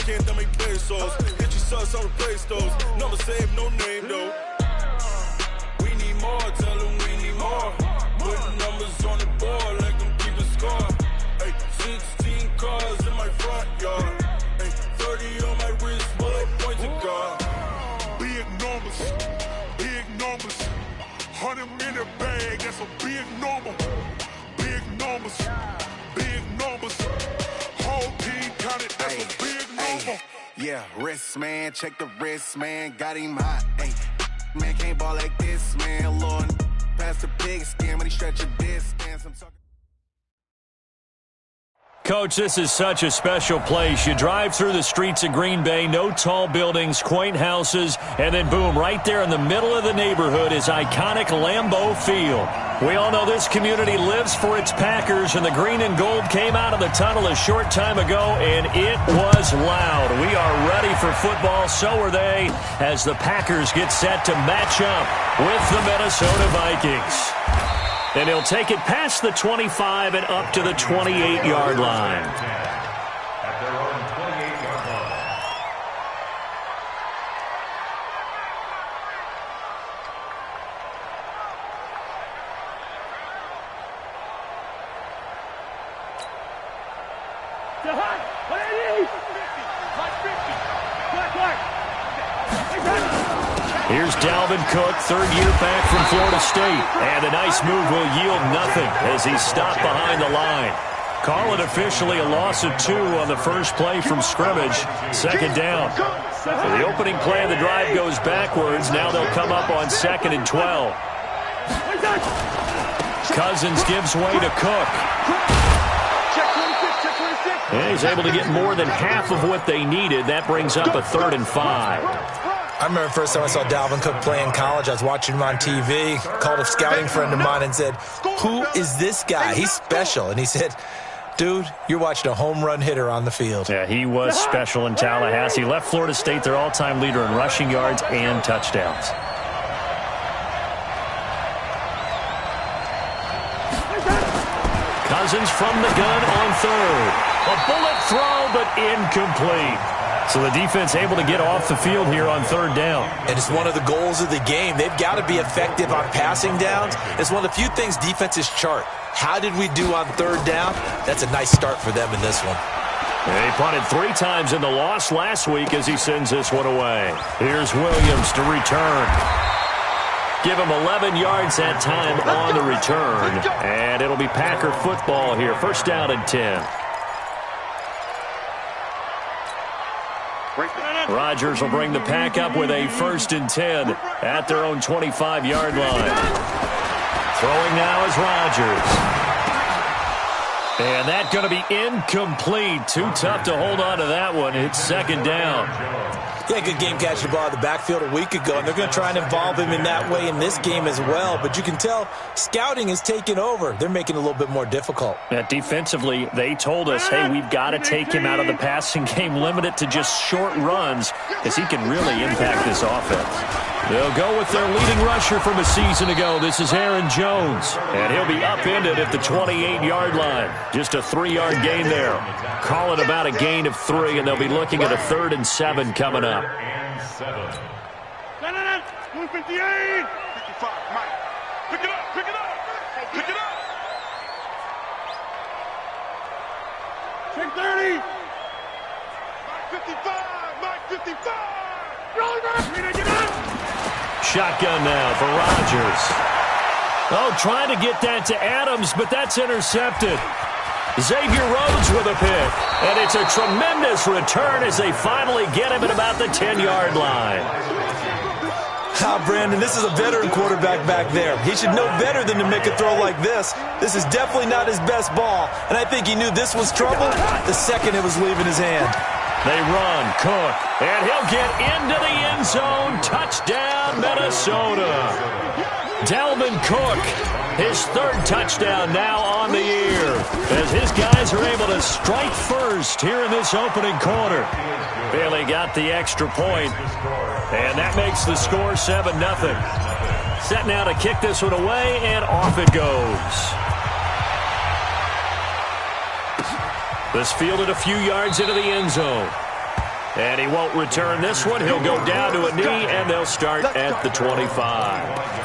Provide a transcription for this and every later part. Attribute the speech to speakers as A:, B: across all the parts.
A: weekend, dame pesos. Get your sus on replace those. Number save, no name though. We need more, tell them we need more. Putting numbers on the board, like them keep a score. Ay, 16 cars in my front yard. Ay, 30 on my wrist, bullet point to God.
B: Big numbers, big numbers. 100 in the bag, that's a big number. Big numbers, big numbers. Whole team counted, that's a big number.
C: Yeah, wrist man, check the wrist man, got him hot. Ay, man can't ball like this, man. Lord, past the big skin when he stretch a distance. I'm talking.
D: Coach, this is such a special place. You drive through the streets of Green Bay, no tall buildings, quaint houses, and then boom, right there in the middle of the neighborhood is iconic Lambeau Field. We all know this community lives for its Packers, and the green and gold came out of the tunnel a short time ago, and it was loud. We are ready for football, so are they, as the Packers get set to match up with the Minnesota Vikings. And he'll take it past the 25 and up to the 28-yard line.
E: At their own 28-yard line.
D: Here's Dalvin Cook, third year back from Florida State. And a nice move will yield nothing as he's stopped behind the line. Call it officially a loss of 2 on the first play from scrimmage. Second down. So the opening play of the drive goes backwards. Now they'll come up on 2nd and 12. Cousins gives way to Cook. And he's able to get more than half of what they needed. That brings up a 3rd and 5.
F: I remember the first time I saw Dalvin Cook play in college. I was watching him on TV, called a scouting friend of mine and said, "Who is this guy? He's special." And he said, "Dude, you're watching a home run hitter on the field."
D: Yeah, he was special in Tallahassee. Left Florida State their all-time leader in rushing yards and touchdowns. Cousins from the gun on 3rd. A bullet throw, but incomplete. So the defense able to get off the field here on 3rd down.
F: And it's one of the goals of the game. They've got to be effective on passing downs. It's one of the few things defenses chart. How did we do on 3rd down? That's a nice start for them in this one.
D: They punted 3 times in the loss last week as he sends this one away. Here's Williams to return. Give him 11 yards that time on the return. And it'll be Packer football here. 1st down and 10. Rodgers will bring the Pack up with a 1st and 10 at their own 25-yard line. Throwing now is Rodgers. And that's going to be incomplete. Too tough to hold on to that one. It's 2nd down.
F: Yeah, good game catching the ball in the backfield a week ago, and they're going to try and involve him in that way in this game as well. But you can tell scouting is taking over. They're making it a little bit more difficult.
D: Defensively, they told us, hey, we've got to take him out of the passing game, limit it to just short runs, as he can really impact this offense. They'll go with their leading rusher from a season ago. This is Aaron Jones, and he'll be upended at the 28-yard line. Just a 3-yard gain there. Call it about a gain of 3, and they'll be looking at a 3rd and 7 coming up.
B: 158. 55, Mike. Pick it up, pick it up, pick it up. Check 30. Mike 55, Mike 55.
D: Shotgun now for Rodgers. Oh, trying to get that to Adams, but that's intercepted. Xavier Rhodes with a pick. And it's a tremendous return as they finally get him at about the 10-yard line.
F: Brandon, this is a veteran quarterback back there. He should know better than to make a throw like this. This is definitely not his best ball, and I think he knew this was trouble the second it was leaving his hand.
D: They run, Cook, and he'll get into the end zone. Touchdown, Minnesota. Dalvin Cook, his 3rd touchdown now on the year, as his guys are able to strike first here in this opening quarter. Bailey got the extra point, and that makes the score 7-0. Set now to kick this one away, and off it goes. This fielded a few yards into the end zone. And he won't return this one. He'll go down to a knee, and they'll start at the 25.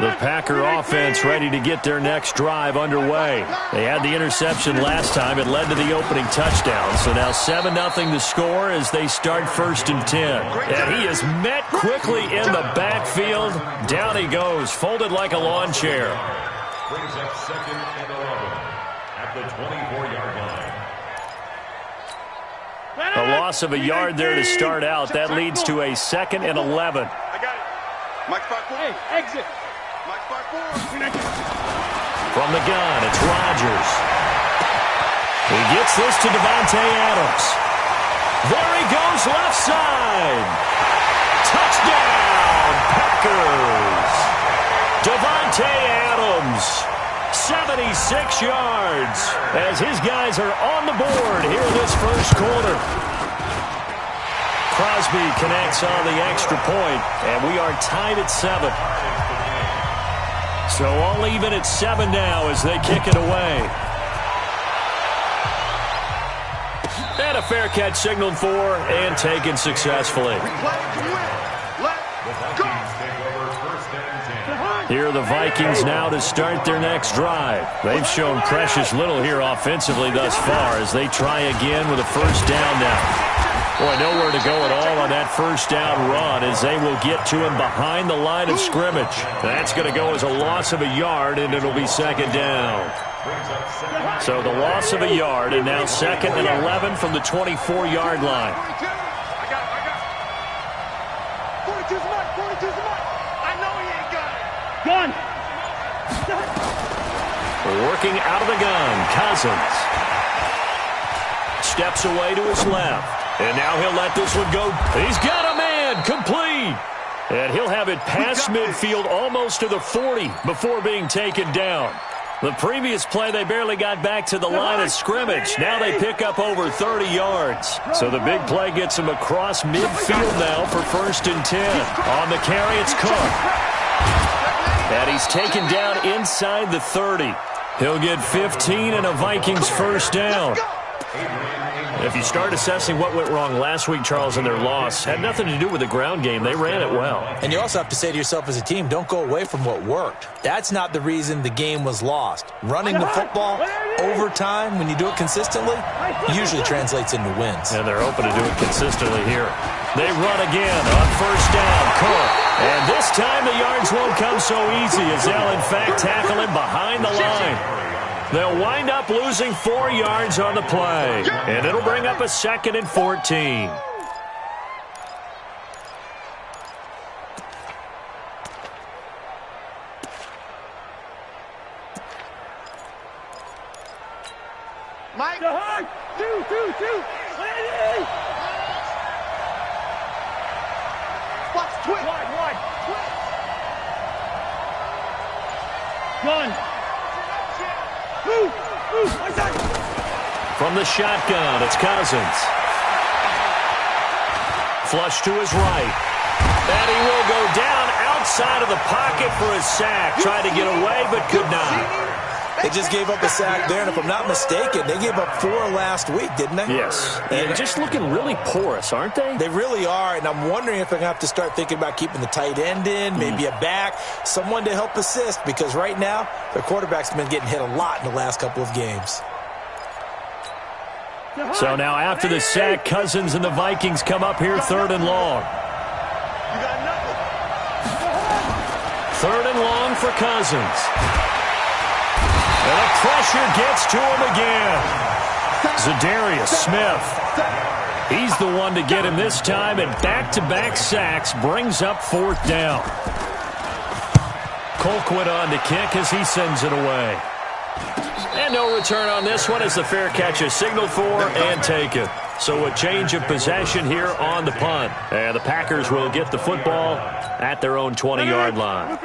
D: The Packer offense ready to get their next drive underway. They had the interception last time. It led to the opening touchdown. So now 7-0 to score as they start 1st and 10. And he is met quickly in the backfield. Down he goes, folded like a lawn chair.
E: Brings up 2nd and 11 at the 24-yard line.
D: A loss of a yard there to start out. That leads to a 2nd and 11.
G: I got it. Mike 5-4. Hey, exit. Mike 5-4.
D: From the gun, it's Rodgers. He gets this to Davante Adams. There he goes, left side. Touchdown, Packers. Davante Adams, 76 yards, as his guys are on the board here in this first quarter. Crosby connects on the extra point, and we are tied at 7. So all even at 7 now as they kick it away. And a fair catch signaled for and taken successfully. Here are the Vikings now to start their next drive. They've shown precious little here offensively thus far as they try again with a first down now. Boy, nowhere to go at all on that first down run as they will get to him behind the line of scrimmage. That's going to go as a loss of a yard, and it'll be 2nd down. So the loss of a yard, and now 2nd and 11 from the 24-yard line.
G: I got it. 42's the mark. 42's the mark. I know he ain't got it. Gun.
D: Working out of the gun, Cousins. Steps away to his left. And now he'll let this one go. He's got a man, complete. And he'll have it past midfield almost to the 40 before being taken down. The previous play, they barely got back to the line of scrimmage. Now they pick up over 30 yards. So the big play gets him across midfield now for 1st and 10. On the carry, it's Cook. And he's taken down inside the 30. He'll get 15 and a Vikings first down. If you start assessing what went wrong last week, Charles, in their loss, had nothing to do with the ground game. They ran it well.
F: And you also have to say to yourself as a team, don't go away from what worked. That's not the reason the game was lost. Running the football over time, when you do it consistently, usually translates into wins.
D: And they're hoping to do it consistently here. They run again on first down. Cook. And this time the yards won't come so easy as they'll, in fact, tackle him behind the line. They'll wind up losing 4 yards on the play. And it'll bring up a 2nd and 14.
G: Mike. 2. Box twist. Wide. Gun.
D: From the shotgun, it's Cousins. Flush to his right. And he will go down outside of the pocket for a sack. Tried to get away, but could not.
F: They just gave up a sack there, and if I'm not mistaken, they gave up 4 last week, didn't they?
D: Yes. And just looking really porous, aren't they?
F: They really are, and I'm wondering if they're going to have to start thinking about keeping the tight end in, maybe a back, someone to help assist, because right now, their quarterback's been getting hit a lot in the last couple of games.
D: So now after the sack, Cousins and the Vikings come up here 3rd and long. 3rd and long for Cousins. And the pressure gets to him again. Zadarius Smith. He's the one to get him this time, and back-to-back sacks brings up 4th down. Colquitt on to kick as he sends it away. And no return on this one as the fair catch is signaled for and taken. So a change of possession here on the punt. And the Packers will get the football at their own 20-yard line.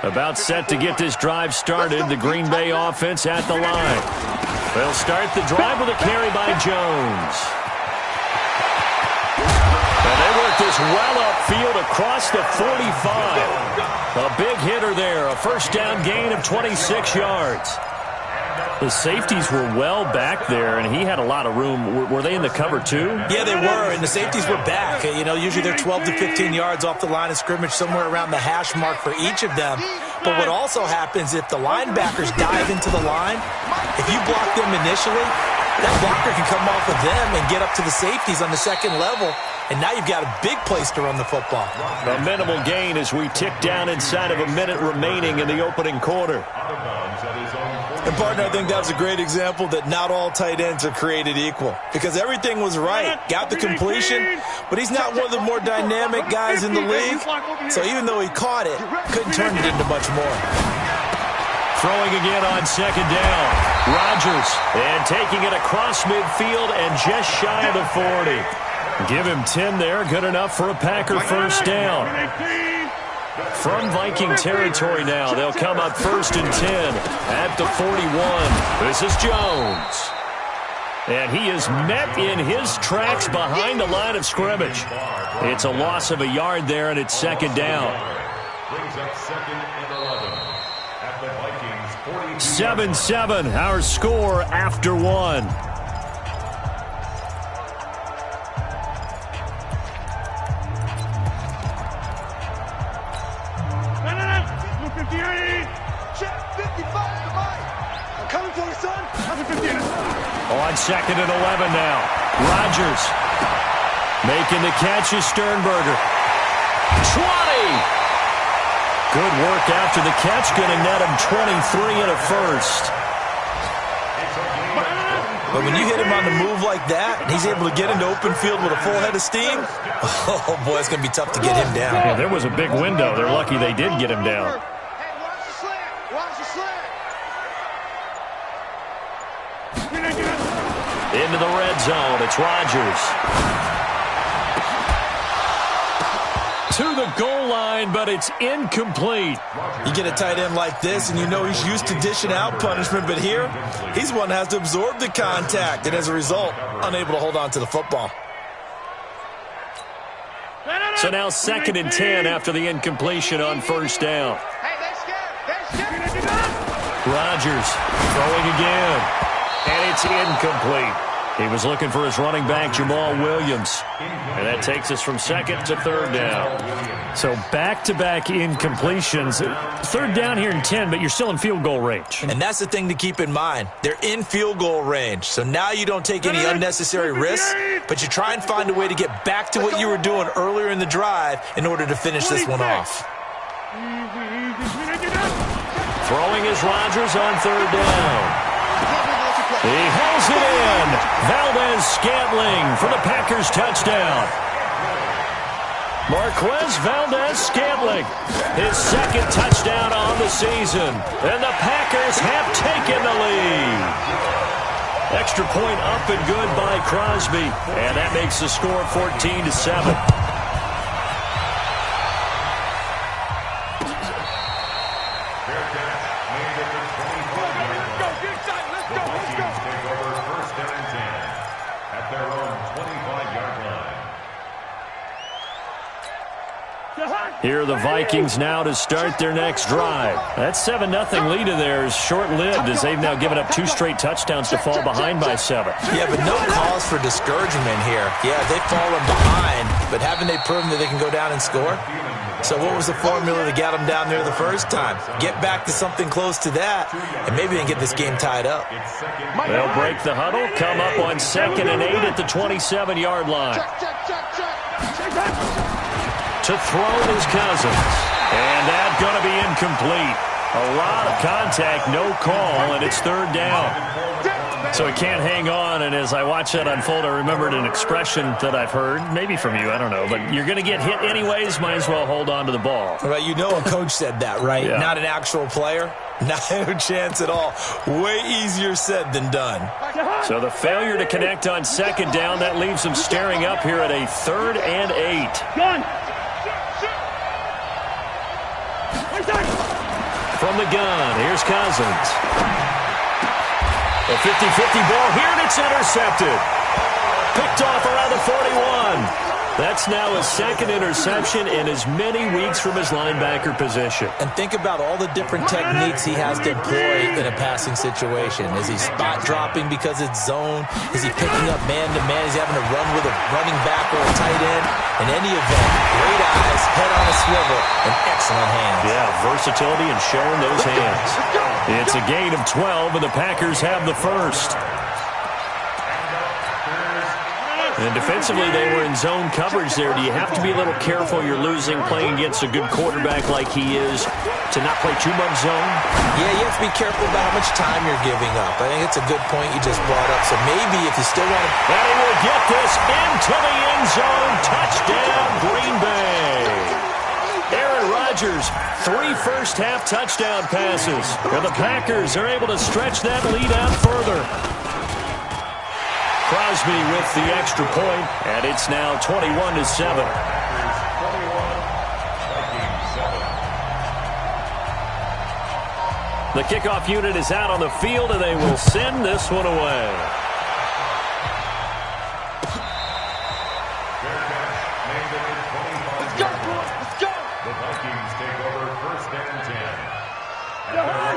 D: About set to get this drive started, the Green Bay offense at the line. They'll start the drive with a carry by Jones. And they work this well upfield across the 45. A big hitter there, a first down gain of 26 yards. The safeties were well back there, and he had a lot of room. Were they in the cover, too?
F: Yeah, they were, and the safeties were back. You know, usually they're 12 to 15 yards off the line of scrimmage, somewhere around the hash mark for each of them. But what also happens, if the linebackers dive into the line, if you block them initially, that blocker can come off of them and get up to the safeties on the second level, and now you've got a big place to run the football.
D: A minimal gain as we tick down inside of a minute remaining in the opening quarter.
F: And, partner, I think that was a great example that not all tight ends are created equal, because everything was right. Got the completion, but he's not one of the more dynamic guys in the league. So even though he caught it, couldn't turn it into much more.
D: Throwing again on second down. Rodgers, and taking it across midfield and just shy of the 40. Give him 10 there, good enough for a Packer first down. From Viking territory now, they'll come up 1st and 10 at the 41. This is Jones. And he is met in his tracks behind the line of scrimmage. It's a loss of a yard there, and it's second down.
E: Brings up 2nd and 11 at the Vikings
D: 7-7, our score after one. On 2nd and 11 now. Rodgers making the catch is Sternberger. 20! Good work after the catch, going to net him 23 and a first.
F: But when you hit him on the move like that, and he's able to get into open field with a full head of steam, oh, boy, it's going to be tough to get him down.
D: Yeah, there was a big window. They're lucky they did get him down. Into the red zone, it's Rodgers. To the goal line, but it's incomplete.
F: You get a tight end like this, and you know he's used to dishing out punishment, but here, he's one that has to absorb the contact, and as a result, unable to hold on to the football.
D: So now 2nd and 10 after the incompletion on first down. Rodgers throwing again, and it's incomplete. He was looking for his running back, Jamal Williams. And that takes us from 2nd to 3rd down. So back-to-back incompletions. 3rd down here in 10, but you're still in field goal range.
F: And that's the thing to keep in mind. They're in field goal range. So now you don't take any unnecessary risks, but you try and find a way to get back to what you were doing earlier in the drive in order to finish this one off.
D: Throwing is Rodgers on 3rd down. He hauls it in. Valdez-Scantling for the Packers touchdown. Marquez Valdez-Scantling, his 2nd touchdown on the season. And the Packers have taken the lead. Extra point up and good by Crosby. And that makes the score 14-7. Here are the Vikings now to start their next drive. That 7-0 lead of theirs short-lived as they've now given up 2 straight touchdowns to fall behind by 7.
F: Yeah, but no cause for discouragement here. Yeah, they've fallen behind, but haven't they proven that they can go down and score? So what was the formula to get them down there the first time? Get back to something close to that, and maybe they can get this game tied up.
D: They'll break the huddle, come up on 2nd and 8 at the 27-yard line. To throw is Cousins. And that's going to be incomplete. A lot of contact, no call, and it's 3rd down. So he can't hang on, and as I watch that unfold, I remembered an expression that I've heard, maybe from you, I don't know, but you're going to get hit anyways, might as well hold on to the ball.
F: Right, you know a coach said that, right?
D: Yeah.
F: Not an actual player. No chance at all. Way easier said than done.
D: So the failure to connect on 2nd down, that leaves him staring up here at a 3rd and 8. From the gun, here's Cousins. A 50-50 ball here, and it's intercepted. Picked off around the 41. That's now his second interception in as many weeks from his linebacker position.
F: And think about all the different techniques he has to employ in a passing situation. Is he spot dropping because it's zone? Is he picking up man-to-man? Is he having to run with a running back or a tight end? In any event, great eyes, head on a swivel, and excellent hands.
D: Yeah, versatility and showing those hands. It's a gain of 12, and the Packers have the first. And defensively, they were in zone coverage there. Do you have to be a little careful you're losing playing against a good quarterback like he is to not play too much zone?
F: Yeah, you have to be careful about how much time you're giving up. I think it's a good point you just brought up. So maybe if you still want to...
D: And he will get this into the end zone. Touchdown, Green Bay. Aaron Rodgers, 3 first-half touchdown passes. And the Packers are able to stretch that lead out further. Crosby with the extra point, and it's now 21-7. The kickoff unit is out on the field, and they will send this one away.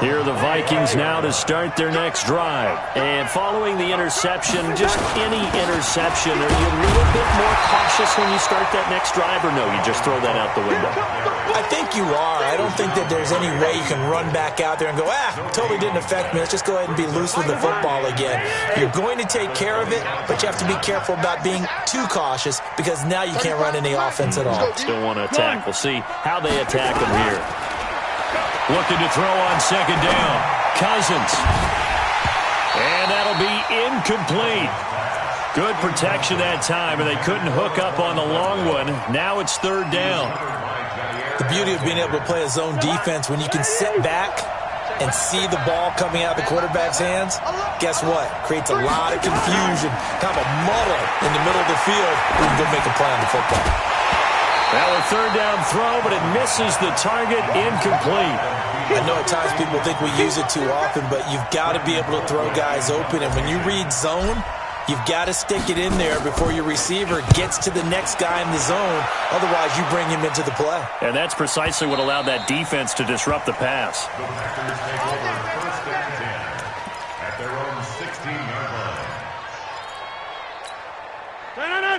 D: Here are the Vikings now to start their next drive. And following the interception, just any interception, are you a little bit more cautious when you start that next drive, or no, you just throw that out the window?
F: I think you are. I don't think that there's any way you can run back out there and go, totally didn't affect me. Let's just go ahead and be loose with the football again. You're going to take care of it, but you have to be careful about being too cautious because now you can't run any offense at all.
D: Still want to attack. We'll see how they attack them here. Looking to throw on second down. Cousins. And that'll be incomplete. Good protection that time, and they couldn't hook up on the long one. Now it's third down.
F: The beauty of being able to play a zone defense when you can sit back and see the ball coming out of the quarterback's hands, guess what? Creates a lot of confusion, kind of a muddle in the middle of the field. We can go make a play on the football.
D: Now a third down throw, but it misses the target, incomplete.
F: I know at times people think we use it too often, but you've got to be able to throw guys open. And when you read zone, you've got to stick it in there before your receiver gets to the next guy in the zone. Otherwise, you bring him into the play.
D: And that's precisely what allowed that defense to disrupt the pass.
E: The Packers take over first and 10 at their own 16-yard line.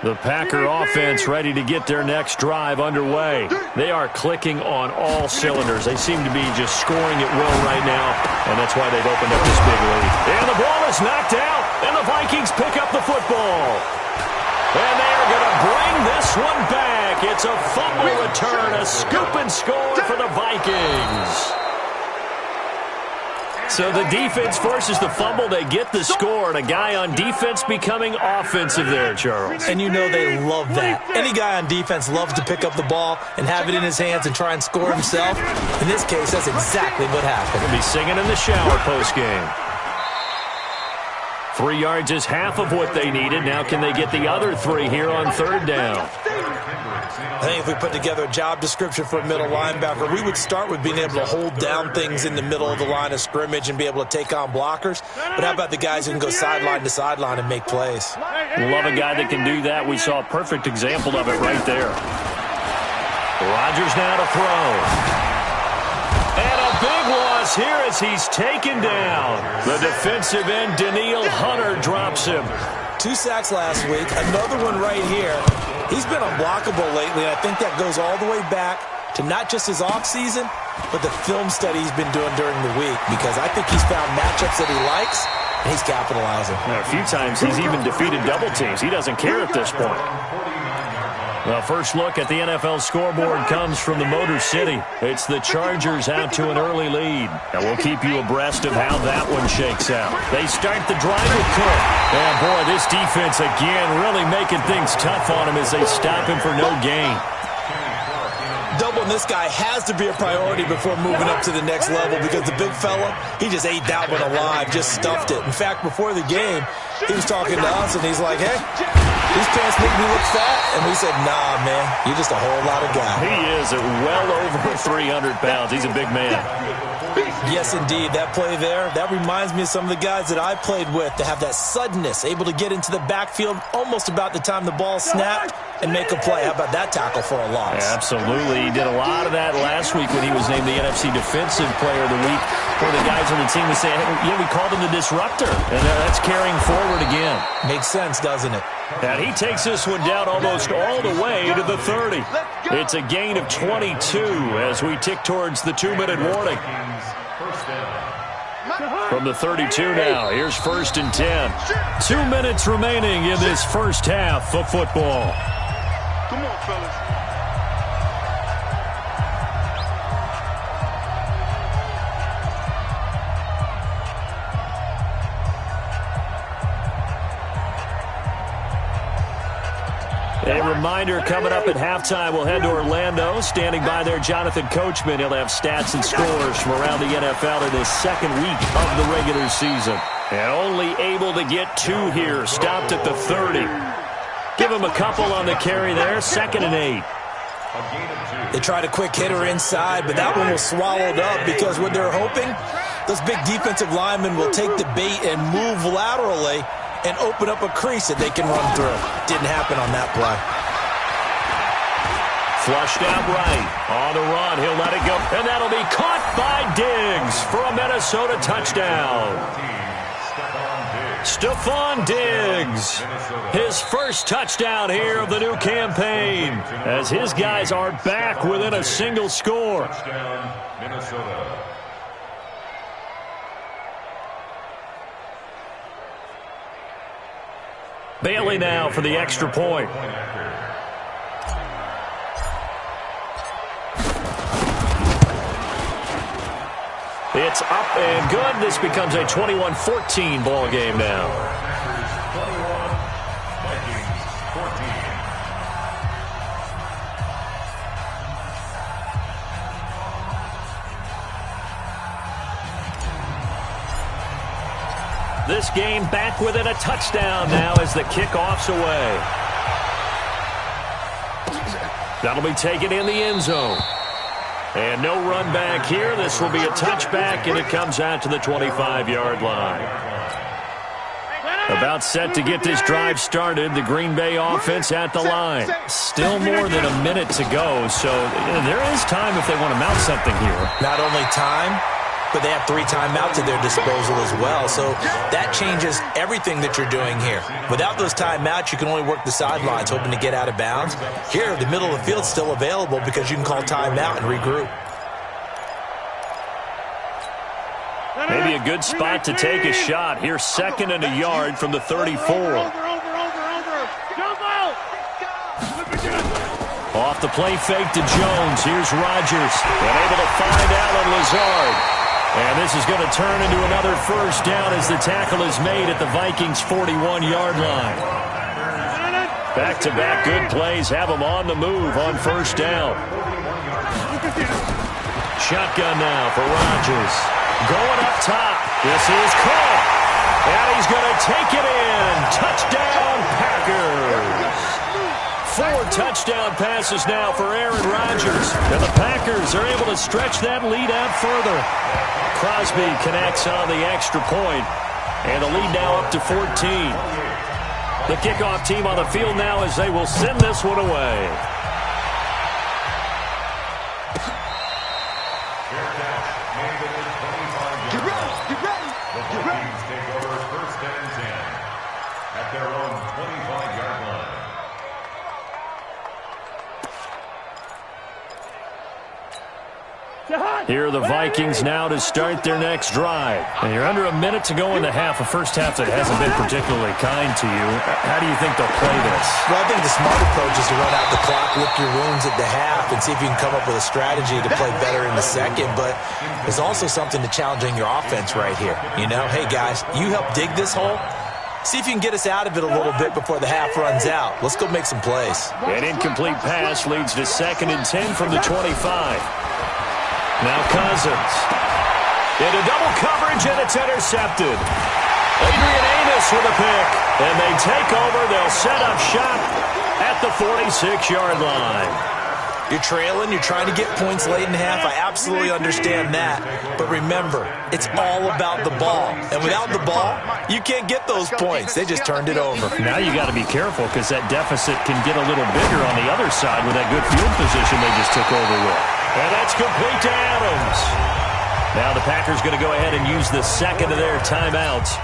D: The Packer offense ready to get their next drive underway. They are clicking on all cylinders. They seem to be just scoring at will right now, and that's why they've opened up this big lead. And the ball is knocked out, and the Vikings pick up the football. And they are going to bring this one back. It's a fumble return, a scoop and score for the Vikings. So the defense forces the fumble. They get the score, and a guy on defense becoming offensive there, Charles.
F: And you know they love that. Any guy on defense loves to pick up the ball and have it in his hands and try and score himself. In this case, that's exactly what happened.
D: He'll be singing in the shower postgame. 3 yards is half of what they needed. Now can they get the other 3 here on third down?
F: I think if we put together a job description for a middle linebacker, we would start with being able to hold down things in the middle of the line of scrimmage and be able to take on blockers. But how about the guys who can go sideline to sideline and make plays?
D: Love a guy that can do that. We saw a perfect example of it right there. Rodgers now to throw. And a big loss here as he's taken down. The defensive end, Danielle Hunter, drops him.
F: 2 sacks last week, another one right here. He's been unblockable lately, and I think that goes all the way back to not just his offseason, but the film study he's been doing during the week, because I think he's found matchups that he likes, and he's capitalizing.
D: Now, a few times he's even defeated double teams. He doesn't care at this point. The first look at the NFL scoreboard comes from the Motor City. It's the Chargers out to an early lead. And we'll keep you abreast of how that one shakes out. They start the drive with Cook. And boy, this defense again really making things tough on him as they stop him for no gain.
F: Doubling this guy has to be a priority before moving up to the next level, because the big fella, he just ate that one alive, just stuffed it. In fact, before the game, he was talking to us, and he's like, hey, these pants make me look fat. And we said, nah, man, you're just a whole lot of guy.
D: He is at well over 300 pounds. He's a big man.
F: Yes, indeed. That play there, that reminds me of some of the guys that I played with, to have that suddenness, able to get into the backfield almost about the time the ball snapped and make a play. How about that tackle for a loss?
D: Absolutely. He did a lot of that last week when he was named the NFC Defensive Player of the Week, where the guys on the team would say, hey, yeah, we called him the disruptor. And that's carrying forward again.
F: Makes sense, doesn't it?
D: And he takes this one down almost all the way to the 30. It's a gain of 22 as we tick towards the 2-minute warning. From the 32 now, here's 1st and 10. 2 minutes remaining in this first half of football.
G: Come on, fellas.
D: A reminder, coming up at halftime, we'll head to Orlando. Standing by there, Jonathan Coachman. He'll have stats and scores from around the NFL in this second week of the regular season. And only able to get 2 here. Stopped at the 30. Give him a couple on the carry there. 2nd and 8.
F: They tried a quick hitter inside, but that one was swallowed up because what they're hoping, those big defensive linemen will take the bait and move laterally and open up a crease that they can run through. Didn't happen on that play.
D: Flushed out right. On the run. He'll let it go. And that'll be caught by Diggs for a Minnesota touchdown. Stephon Diggs. His first touchdown here of the new campaign as his guys are back within a single score.
E: Minnesota.
D: Bailey now for the extra point. It's up and good. This becomes a 21-14 ball game now. This game back within a touchdown now as the kickoff's away. That'll be taken in the end zone. And no run back here. This will be a touchback, and it comes out to the 25-yard line. About set to get this drive started. The Green Bay offense at the line. Still more than a minute to go, so there is time if they want to mount something here.
F: Not only time, but they have 3 timeouts at their disposal as well. So that changes everything that you're doing here. Without those timeouts, you can only work the sidelines, hoping to get out of bounds. Here, the middle of the field's still available because you can call timeout and regroup.
D: Maybe a good spot to take a shot. Here's 2nd and a yard from the 34. Off the play fake to Jones. Here's Rodgers. And able to find Allen Lazard. And this is going to turn into another first down as the tackle is made at the Vikings' 41-yard line. Back-to-back good plays have them on the move on first down. Shotgun now for Rodgers. Going up top. This is caught. And he's going to take it in. Touchdown, Packers. 4 touchdown passes now for Aaron Rodgers. And the Packers are able to stretch that lead out further. Crosby connects on the extra point, and the lead now up to 14. The kickoff team on the field now as they will send this one away.
G: Get ready.
E: The Vikings take over 1st and 10 at their own 25-yard line.
D: Here are the Vikings now to start their next drive. And you're under a minute to go in the half, a first half that hasn't been particularly kind to you. How do you think they'll play this?
F: Well, I think the smart approach is to run out the clock, lick your wounds at the half, and see if you can come up with a strategy to play better in the second. But there's also something to challenging your offense right here. You know, hey, guys, you help dig this hole. See if you can get us out of it a little bit before the half runs out. Let's go make some plays.
D: An incomplete pass leads to 2nd and 10 from the 25. Now Cousins. Into double coverage, and it's intercepted. Adrian Amos with a pick. And they take over. They'll set up shop at the 46-yard line.
F: You're trailing. You're trying to get points late in half. I absolutely understand that. But remember, it's all about the ball. And without the ball, You can't get those points. They just turned it over.
D: Now you got to be careful because that deficit can get a little bigger on the other side with that good field position they just took over with. And that's complete to Adams. Now the Packers going to go ahead and use the second of their timeouts,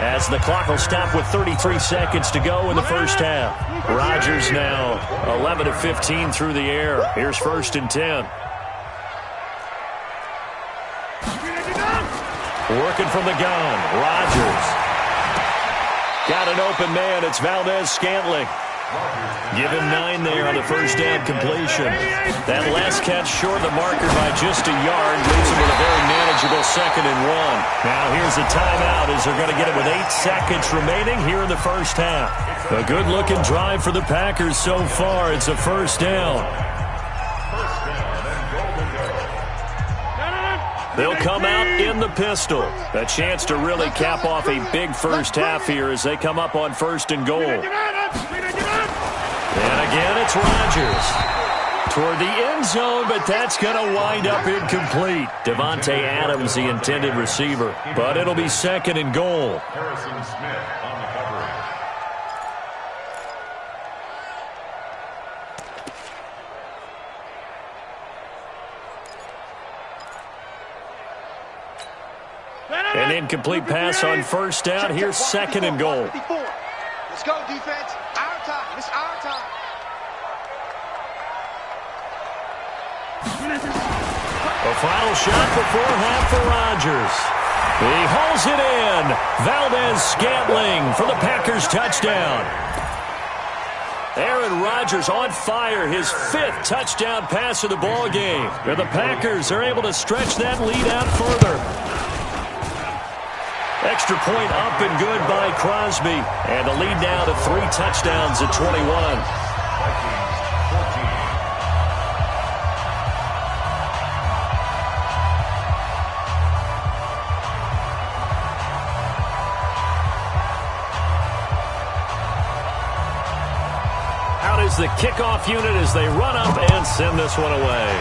D: as the clock will stop with 33 seconds to go in the first half. Rodgers now 11 of 15 through the air. Here's 1st and 10. Working from the gun. Rodgers. Got an open man. It's Valdez-Scantling. Give him 9 there on the first down completion. That last catch short of the marker by just a yard leaves him with a very manageable 2nd and 1. Now here's a timeout as they're going to get it with 8 seconds remaining here in the first half. A good-looking drive for the Packers so far. It's a first down. They'll come out in the pistol. A chance to really cap off a big first half here as they come up on 1st and goal. And again, it's Rodgers. Toward the end zone, but that's going to wind up incomplete. Devontae Adams, the intended receiver. But it'll be 2nd and goal.
E: Harrison Smith on the coverage.
D: An incomplete pass on first down. Here's 2nd and goal.
G: Let's go, defense. Our time. It's our time.
D: A final shot before half for Rodgers. He hauls it in. Valdez-Scantling for the Packers touchdown. Aaron Rodgers on fire, his 5th touchdown pass of the ball game. And the Packers are able to stretch that lead out further. Extra point up and good by Crosby. And the lead now to 3 touchdowns at 21. Out is the kickoff unit as they run up and send this one away.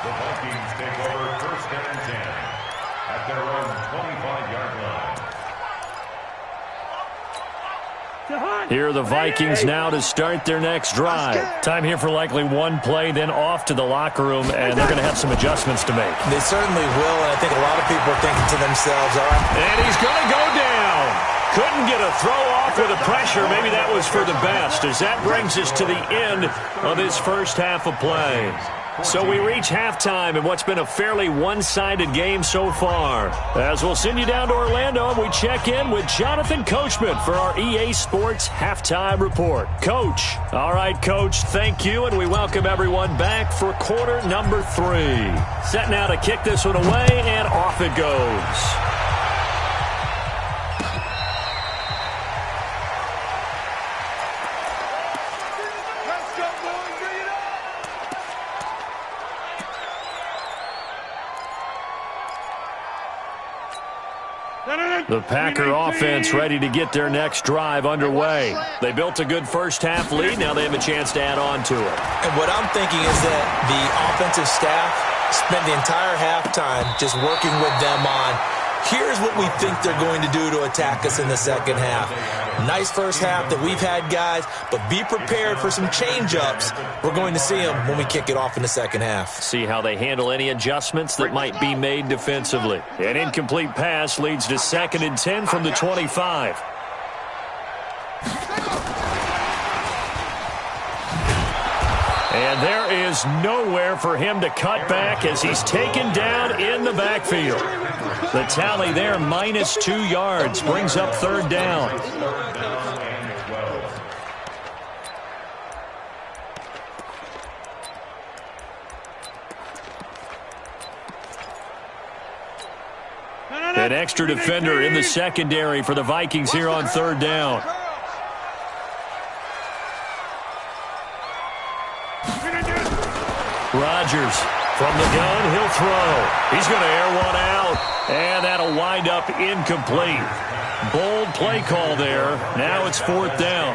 E: The Vikings take over 1st and 10 at their own 25-yard line.
D: Here are the Vikings now to start their next drive. Time here for likely one play, then off to the locker room, and they're going to have some adjustments to make.
F: They certainly will, and I think a lot of people are thinking to themselves, all right.
D: And he's going to go down. Couldn't get a throw off with the pressure. Maybe that was for the best, as that brings us to the end of this first half of play. So we reach halftime in what's been a fairly one-sided game so far. As we'll send you down to Orlando, and we check in with Jonathan Coachman for our EA Sports Halftime Report. Coach. All right, Coach, thank you, and we welcome everyone back for quarter number 3. Set now to kick this one away, and off it goes. The Packer offense ready to get their next drive underway. They built a good first half lead. Now they have a chance to add on to it.
F: And what I'm thinking is that the offensive staff spent the entire halftime just working with them on, here's what we think they're going to do to attack us in the second half. Nice first half that we've had, guys, but be prepared for some change-ups. We're going to see them when we kick it off in the second half.
D: See how they handle any adjustments that might be made defensively. An incomplete pass leads to 2nd and 10 from the 25. And there is nowhere for him to cut back as he's taken down in the backfield. The tally there, minus 2 yards, brings up 3rd down. An extra defender in the secondary for the Vikings here on 3rd down. Rodgers from the gun, he'll throw. He's going to air one out, and that'll wind up incomplete. Bold play call there. Now it's 4th down.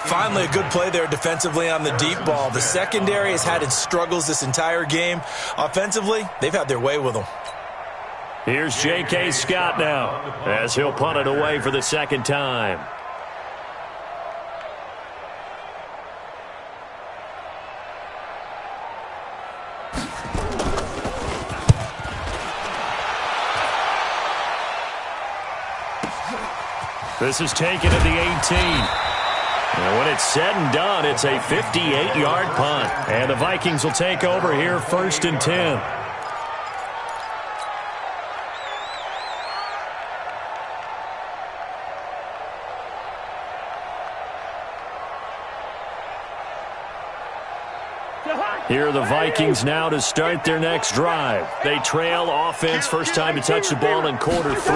F: Finally, a good play there defensively on the deep ball. The secondary has had its struggles this entire game. Offensively, they've had their way with them.
D: Here's J.K. Scott now as he'll punt it away for the second time. This is taken at the 18. And when it's said and done, it's a 58-yard punt. And the Vikings will take over here 1st and 10. Here are the Vikings now to start their next drive. They trail offense, first time to touch the ball in quarter 3,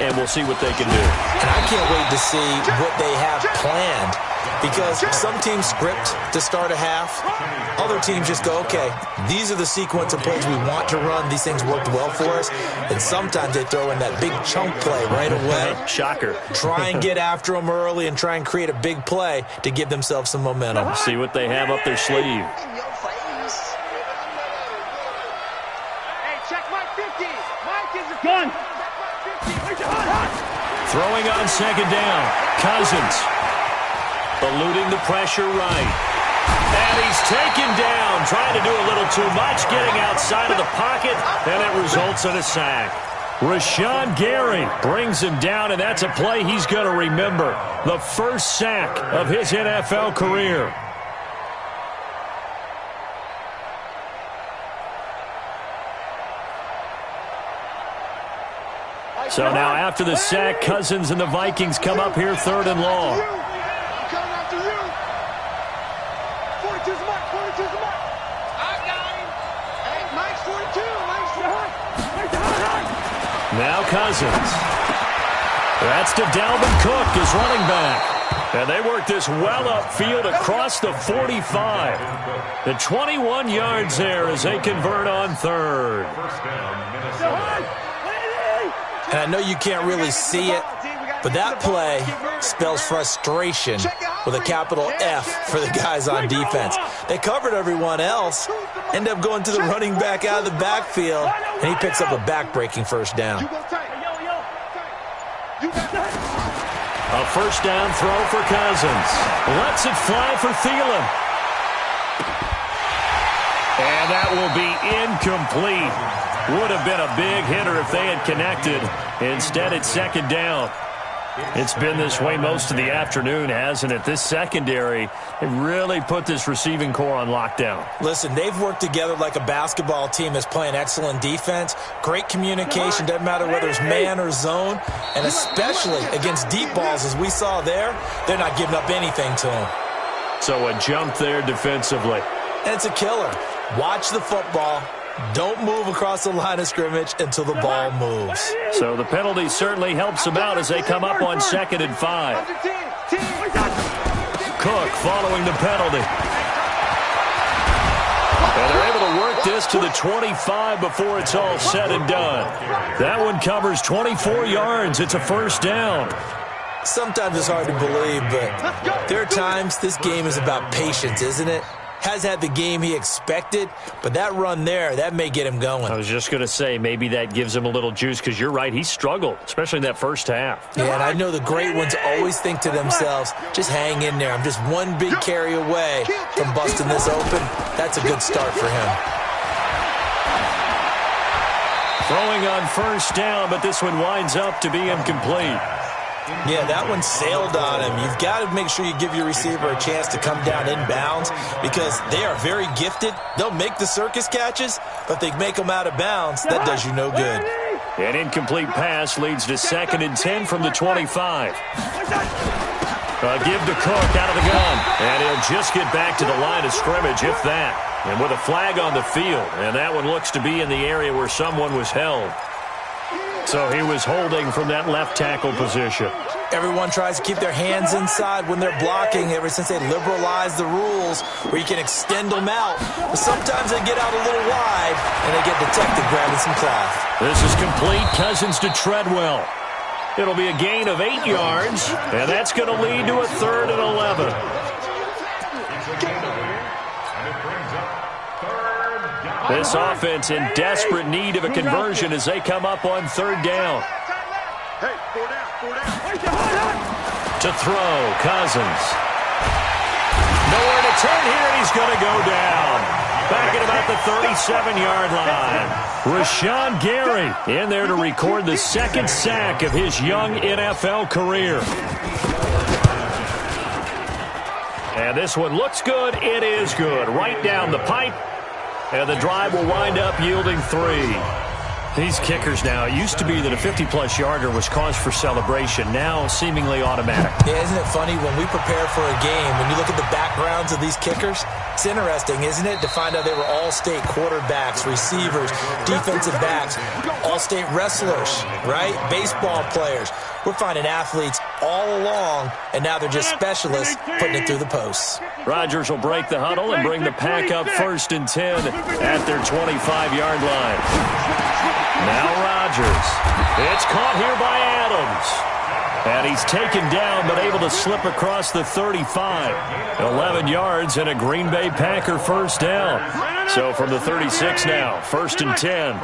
D: and we'll see what they can do.
F: And I can't wait to see what they have planned, because some teams script to start a half. Other teams just go, okay, these are the sequence of plays we want to run. These things worked well for us. And sometimes they throw in that big chunk play right away.
D: Shocker.
F: Try and get after them early and try and create a big play to give themselves some momentum.
D: See what they have up their sleeve.
H: Gun.
D: Throwing on second down. Cousins. Eluding the pressure right. And he's taken down. Trying to do a little too much. Getting outside of the pocket. And it results in a sack. Rashawn Gary brings him down, and that's a play he's going to remember. The first sack of his NFL career. So now after the sack, Cousins and the Vikings come up here 3rd and long. Now Cousins. That's to Dalvin Cook, his running back. And they work this well upfield across the 45. The 21 yards there as they convert on 3rd.
F: And I know you can't really see it, but that play spells frustration with a capital F for the guys on defense. They covered everyone else, end up going to the running back out of the backfield, and he picks up a back-breaking first down.
D: A first down throw for Cousins. Lets it fly for Thielen. And that will be incomplete. Would have been a big hitter if they had connected. Instead, it's second down. It's been this way most of the afternoon, hasn't it? This secondary, it really put this receiving core on lockdown.
F: Listen, they've worked together like a basketball team that's playing excellent defense. Great communication, doesn't matter whether it's man or zone. And especially against deep balls, as we saw there, they're not giving up anything to them.
D: So a jump there defensively.
F: And it's a killer. Watch the football. Don't move across the line of scrimmage until the ball moves.
D: So the penalty certainly helps them out as they come up on 2nd and 5. Cook following the penalty. And they're able to work this to the 25 before it's all said and done. That one covers 24 yards. It's a first down.
F: Sometimes it's hard to believe, but there are times this game is about patience, isn't it? Has had the game he expected, but that run there, that may get him going.
D: I was just going to say, maybe that gives him a little juice, because you're right, he struggled, especially in that first half.
F: Yeah, and I know the great ones always think to themselves, just hang in there. I'm just one big carry away from busting this open. That's a good start for him.
D: Throwing on first down, but this one winds up to be incomplete.
F: Yeah, that one sailed on him. You've got to make sure you give your receiver a chance to come down inbounds, because they are very gifted. They'll make the circus catches, but they make them out of bounds. That does you no good.
D: An incomplete pass leads to 2nd and 10 from the 25. Give to Cook out of the gun, and he'll just get back to the line of scrimmage, if that. And with a flag on the field, and that one looks to be in the area where someone was held. So he was holding from that left tackle position.
F: Everyone tries to keep their hands inside when they're blocking ever since they liberalized the rules where you can extend them out. But sometimes they get out a little wide, and they get detected grabbing some cloth.
D: This is complete. Cousins to Treadwell. It'll be a gain of 8 yards, and that's going to lead to a 3rd and 11.
E: And it brings up third down.
D: This offense in desperate need of a conversion as they come up on third down.
G: Hey, 4 down.
D: To throw, Cousins. Nowhere to turn here, and he's going to go down. Back at about the 37-yard line. Rashawn Gary in there to record the second sack of his young NFL career. And this one looks good. It is good. Right down the pipe. And the drive will wind up yielding 3. These kickers now, it used to be that a 50-plus yarder was cause for celebration. Now seemingly automatic.
F: Yeah, isn't it funny when we prepare for a game, when you look at the backgrounds of these kickers, it's interesting, isn't it, to find out they were all-state quarterbacks, receivers, defensive backs, all-state wrestlers, right? Baseball players. We're finding athletes all along, and now they're just specialists putting it through the posts.
D: Rodgers will break the huddle and bring the pack up 1st and 10 at their 25-yard line. Now Rodgers. It's caught here by Adams. And he's taken down but able to slip across the 35. 11 yards and a Green Bay Packer first down. So from the 36 now, 1st and 10.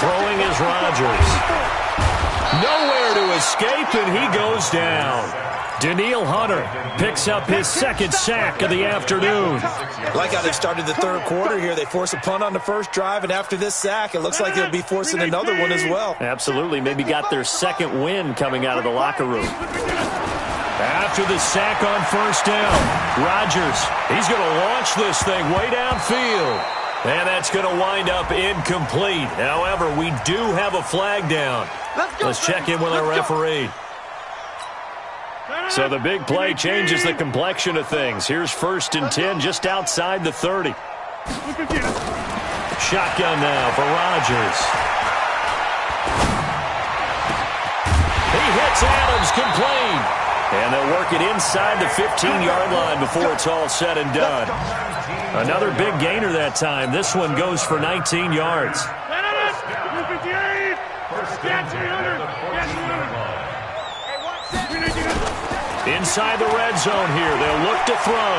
D: Throwing is Rodgers. Nowhere to escape, and he goes down. Danielle Hunter picks up his second sack of the afternoon.
F: Like how they've started the third quarter here. They force a punt on the first drive, and after this sack, it looks like they'll be forcing another one as well.
D: Absolutely. Maybe got their second win coming out of the locker room. After the sack on first down, Rodgers, he's going to launch this thing way downfield. And that's going to wind up incomplete. However, we do have a flag down. Let's check in with our referee. So the big play changes the complexion of things. Here's 1st and 10 just outside the 30. Shotgun now for Rodgers. He hits Adams complete. And they'll work it inside the 15-yard line before it's all said and done. Another big gainer that time. This one goes for 19 yards. Inside the red zone here. They'll look to throw.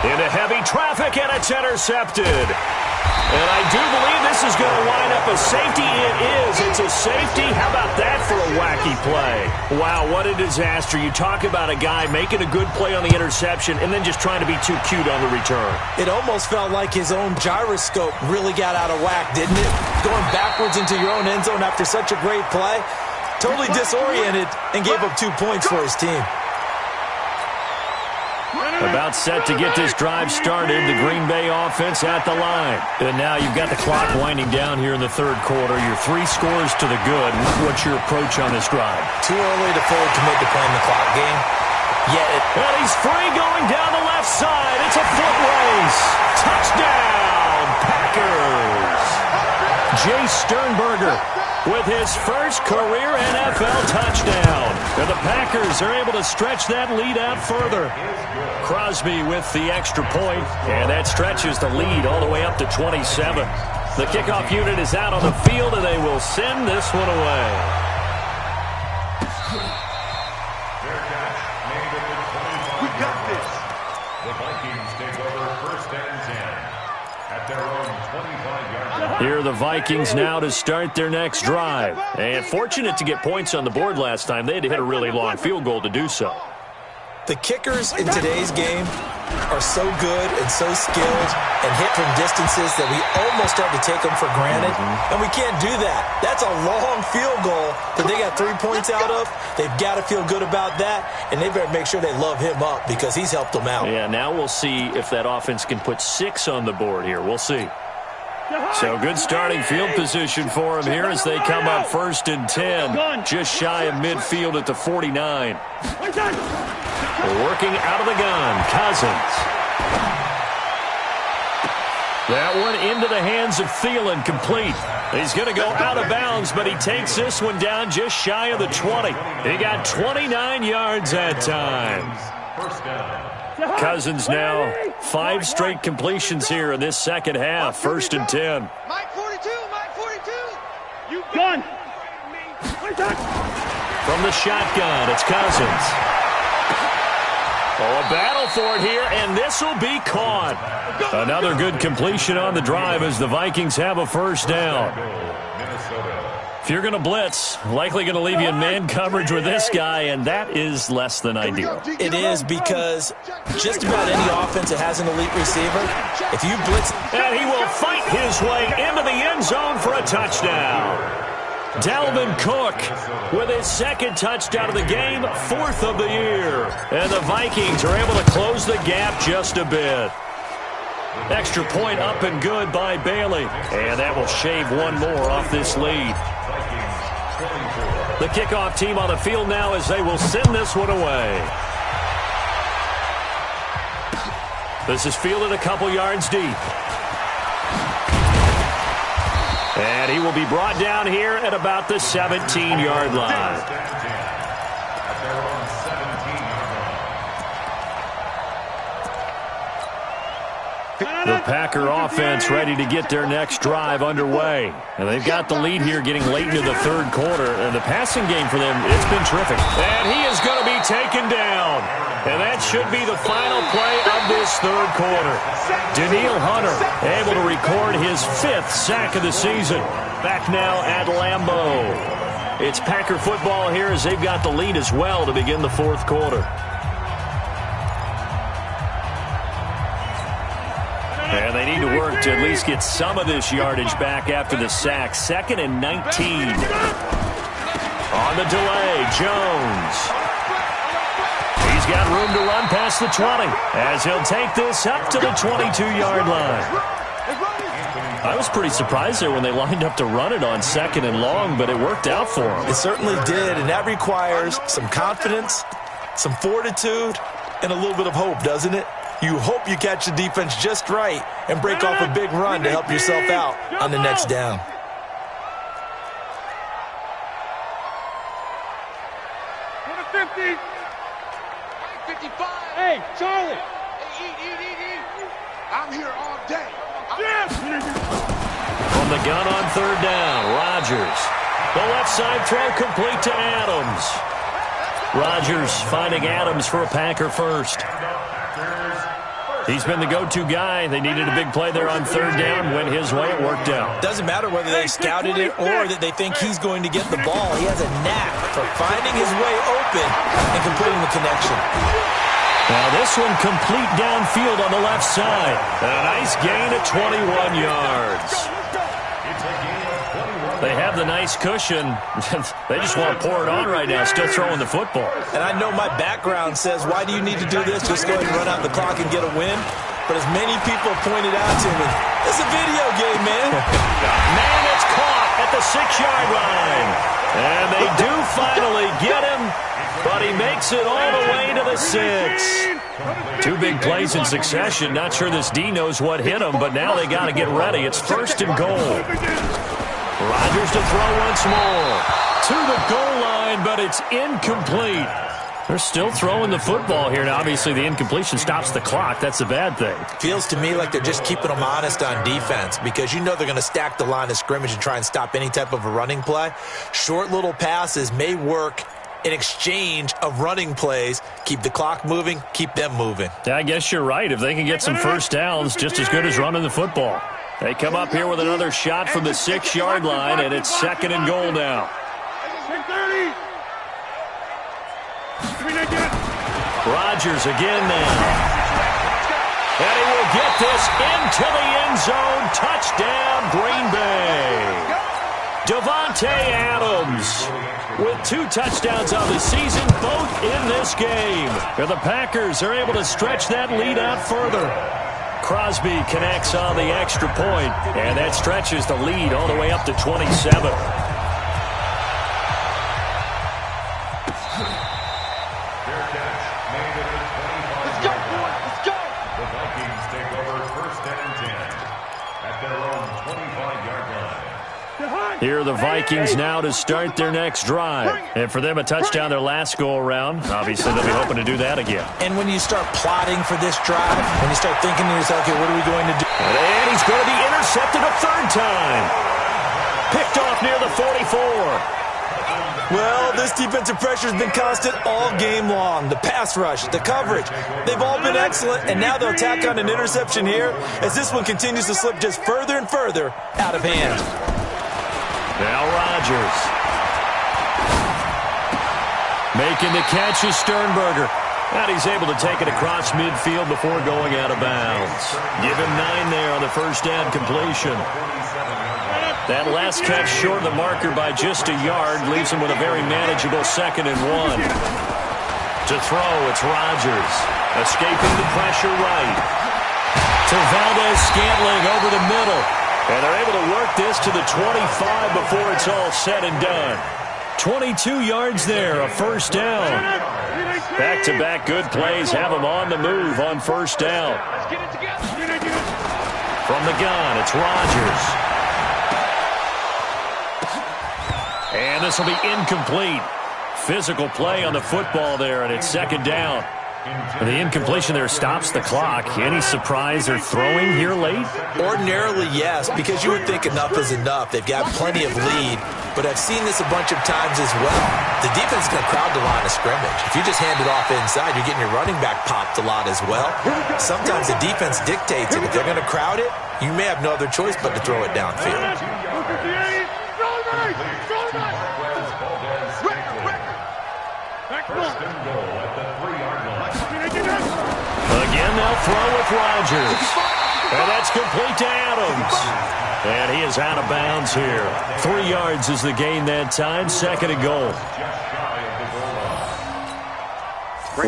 D: Into heavy traffic, and it's intercepted. And I do believe this is going to wind up a safety. It is. It's a safety. How about that for a wacky play? Wow, what a disaster. You talk about a guy making a good play on the interception and then just trying to be too cute on the return.
F: It almost felt like his own gyroscope really got out of whack, didn't it? Going backwards into your own end zone after such a great play. Totally disoriented and gave up 2 points for his team.
D: About set to get this drive started, the Green Bay offense at the line. And now you've got the clock winding down here in the third quarter. You're 3 scores to the good. What's your approach on this drive?
F: Too early to fully commit to playing the clock game.
D: And he's free going down the left side. It's a foot race. Touchdown, Packers. Jay Sternberger with his first career NFL touchdown. And the Packers are able to stretch that lead out further. Crosby with the extra point, and that stretches the lead all the way up to 27. The kickoff unit is out on the field, and they will send this one away.
G: We got this.
E: The Vikings take over 1st and 10 at their own 25-yard line.
D: Here are the Vikings now to start their next drive. And fortunate to get points on the board last time. They had to hit a really long field goal to do so.
F: The kickers in today's game are so good and so skilled and hit from distances that we almost start to take them for granted. And we can't do that. That's a long field goal that they got 3 points out of. They've got to feel good about that, and they better make sure they love him up because he's helped them out.
D: Yeah, now we'll see if that offense can put 6 on the board here. We'll see. So good starting field position for him here as they come up 1st and 10. Just shy of midfield at the 49. Working out of the gun, Cousins. That one into the hands of Thielen, complete. He's going to go out of bounds, but he takes this one down just shy of the 20. He got 29 yards that time.
E: First down.
D: Cousins now 5 straight completions here in this second half. 1st and 10.
H: Mike 42, Mike 42. You gone.
D: From the shotgun, it's Cousins. Oh, a battle for it here, and this will be caught. Another good completion on the drive as the Vikings have a first down. If you're going to blitz, likely going to leave you in man coverage with this guy, and that is less than ideal.
F: It is, because just about any offense that has an elite receiver, if you blitz...
D: And he will fight his way into the end zone for a touchdown. Dalvin Cook with his second touchdown of the game, 4th of the year. And the Vikings are able to close the gap just a bit. Extra point up and good by Bailey. And that will shave one more off this lead. The kickoff team on the field now as they will send this one away. This is fielded a couple yards deep. And he will be brought down here at about the 17-yard line. The Packer offense ready to get their next drive underway. And they've got the lead here getting late into the third quarter. And the passing game for them, it's been terrific. And he is going to be taken down. And that should be the final play of this third quarter. Daniil Hunter able to record his 5th sack of the season. Back now at Lambeau. It's Packer football here as they've got the lead as well to begin the fourth quarter. And they need to work to at least get some of this yardage back after the sack. 2nd and 19. On the delay, Jones. He's got room to run past the 20 as he'll take this up to the 22-yard line. I was pretty surprised there when they lined up to run it on 2nd and long, but it worked out for them.
F: It certainly did, and that requires some confidence, some fortitude, and a little bit of hope, doesn't it? You hope you catch the defense just right and break off a big run to help yourself out on the next down.
H: Hey, Charlie!
G: Hey, eat. I'm here all day.
D: From the gun on 3rd down, Rodgers. The left side throw complete to Adams. Rodgers finding Adams for a Packer first. He's been the go-to guy. They needed a big play there on 3rd down. Went his way. It worked out.
F: Doesn't matter whether they scouted it or that they think he's going to get the ball. He has a knack for finding his way open and completing the connection.
D: Now this one complete downfield on the left side. And a nice gain of 21 yards. They have the nice cushion. They just want to pour it on right now, still throwing the football.
F: And I know my background says, why do you need to do this? Just go ahead and run out the clock and get a win. But as many people pointed out to me, it's a video game, man.
D: Man, it's caught at the 6-yard line. And they do finally get him, but he makes it all the way to the 6. 2 big plays in succession. Not sure this D knows what hit him, but now they got to get ready. It's 1st and goal. Rodgers to throw once more. To the goal line, but it's incomplete. They're still throwing the football here. Now, obviously, the incompletion stops the clock. That's a bad thing.
F: Feels to me like they're just keeping them honest on defense because you know they're going to stack the line of scrimmage and try and stop any type of a running play. Short little passes may work in exchange of running plays. Keep the clock moving, keep them moving.
D: Yeah, I guess you're right. If they can get some first downs, just as good as running the football. They come up here with another shot from the 6-yard line, and it's 2nd and goal now. Rodgers again now. And he will get this into the end zone. Touchdown, Green Bay. Davante Adams with 2 touchdowns on the season, both in this game. And the Packers are able to stretch that lead out further. Crosby connects on the extra point, and that stretches the lead all the way up to 27.
G: Let's go, boys. Let's go.
E: The Vikings take over 1st and 10 at their own 25-yard line.
D: Here are the Vikings now to start their next drive. And for them, a touchdown their last go-around. Obviously, they'll be hoping to do that again.
F: And when you start plotting for this drive, when you start thinking to yourself, okay, what are we going to do?
D: And he's going to be intercepted a 3rd time. Picked off near the 44.
F: Well, this defensive pressure has been constant all game long. The pass rush, the coverage, they've all been excellent, and now they'll tack on an interception here as this one continues to slip just further and further out of hand.
D: Now Rodgers. Making the catch is Sternberger. And he's able to take it across midfield before going out of bounds. Give him 9 there on the first down completion. That last catch short of the marker by just a yard leaves him with a very manageable 2nd and 1. To throw, it's Rodgers. Escaping the pressure right. To Valdez-Scantling over the middle. And they're able to work this to the 25 before it's all said and done. 22 yards there, a first down. Back-to-back good plays have him on the move on first down. From the gun, it's Rodgers. And this will be incomplete. Physical play on the football there, and it's 2nd down. And the incompletion there stops the clock. Any surprise they're throwing here late?
F: Ordinarily, yes, because you would think enough is enough. They've got plenty of lead, but I've seen this a bunch of times as well. The defense is going to crowd the line of scrimmage. If you just hand it off inside, you're getting your running back popped a lot as well. Sometimes the defense dictates it. If they're going to crowd it, you may have no other choice but to throw it downfield.
D: Again, they'll throw with Rodgers. And that's complete to Adams. And he is out of bounds here. 3 yards is the gain that time. 2nd and goal.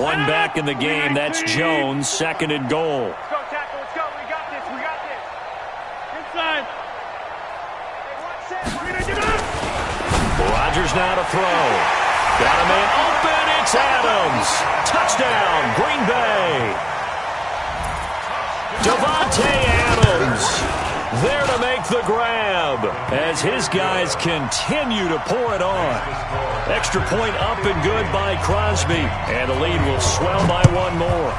D: 1 back in the game. That's Jones. 2nd and goal.
H: Let's go, tackle. Let's go. We got this. We got this. Inside.
D: Rodgers now to throw. Got a man open. It's Adams. Touchdown, Green Bay. Devontae Adams there to make the grab as his guys continue to pour it on. Extra point up and good by Crosby. And the lead will swell by 1 more.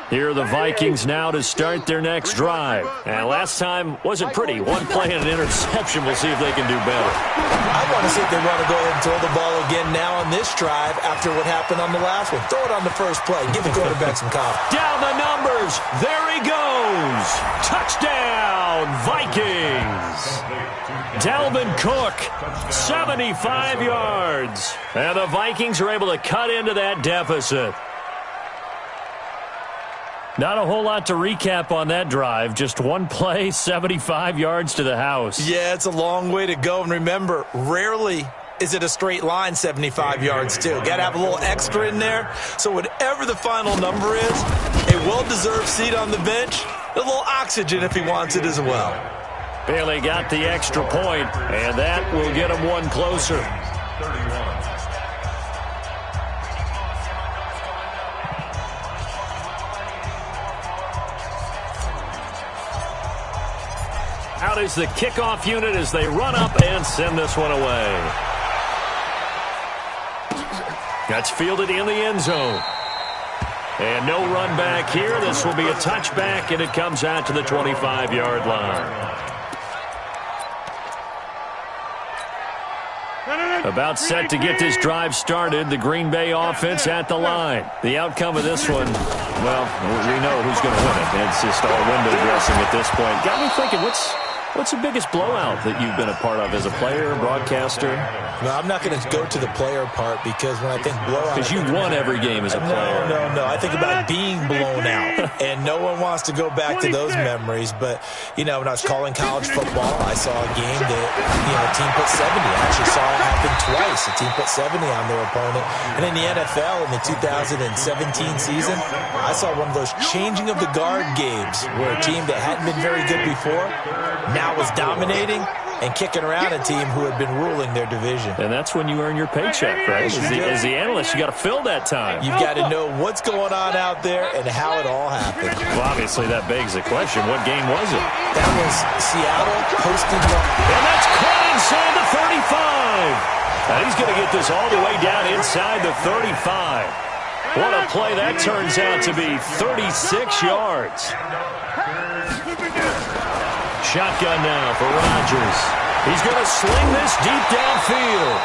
D: Here are the Vikings now to start their next drive. And last time wasn't pretty. 1 play and an interception. We'll see if they can do better.
F: I want to see if they want to go ahead and throw the ball again now on this drive after what happened on the last one. Throw it on the first play. Give the quarterback some confidence.
D: Down the numbers. There he goes. Touchdown, Vikings. Dalvin Cook, 75 yards. And the Vikings are able to cut into that deficit. Not a whole lot to recap on that drive. Just 1 play, 75 yards to the house.
F: Yeah, it's a long way to go. And remember, rarely is it a straight line 75 yards, too. Got to have a little extra in there. So whatever the final number is, a well-deserved seat on the bench, a little oxygen if he wants it as well.
D: Bailey got the extra point, and that will get him 1 closer.
E: 31.
D: Out is the kickoff unit as they run up and send this one away. That's fielded in the end zone. And no run back here. This will be a touchback, and it comes out to the 25-yard line. About set to get this drive started. The Green Bay offense at the line. The outcome of this one, well, we know who's going to win it. It's just all window dressing at this point. Got me thinking, what's the biggest blowout that you've been a part of as a player, broadcaster?
F: No, I'm not going to go to the player part because when I think blowout...
D: Because you won every game as a player.
F: No. I think about being blown out. And no one wants to go back to those memories. But, you know, when I was calling college football, I saw a game that, a team put 70. I actually saw it happen twice. A team put 70 on their opponent. And in the NFL, in the 2017 season, I saw one of those changing of the guard games where a team that hadn't been very good before now was dominating and kicking around a team who had been ruling their division.
D: And that's when you earn your paycheck, right? As the analyst, you got to fill that time.
F: You've got to know what's going on out there and how it all happened.
D: Well, obviously, that begs the question, what game was it?
F: That was Seattle hosting...
D: And that's caught in inside the 35. And he's going to get this all the way down inside the 35. What a play that turns out to be, 36 yards. Shotgun now for Rodgers. He's going to sling this deep downfield.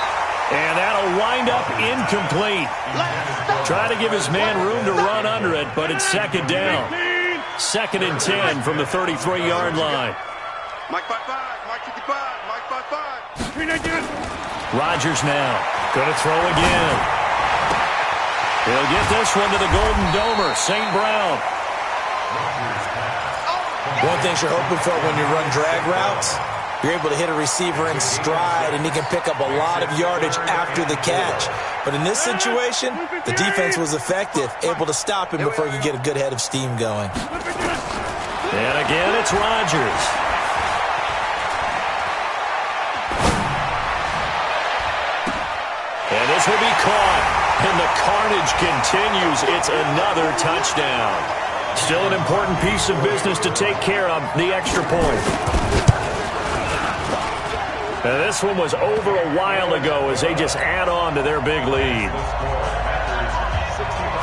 D: And that'll wind up incomplete. Try to give his man room to run under it, but it's second down. 2nd and 10 from the 33-yard line.
G: Mike 5-5, Mike 55, Mike 5-5.
D: Rodgers now. Going to throw again. He'll get this one to the Golden Domer, St. Brown.
F: One thing you're hoping for when you run drag routes, you're able to hit a receiver in stride, and he can pick up a lot of yardage after the catch. But in this situation, the defense was effective, able to stop him before he could get a good head of steam going.
D: And again, it's Rodgers. And this will be caught. And the carnage continues. It's another touchdown. Still an important piece of business to take care of, the extra point. Now this one was over a while ago as they just add on to their big lead.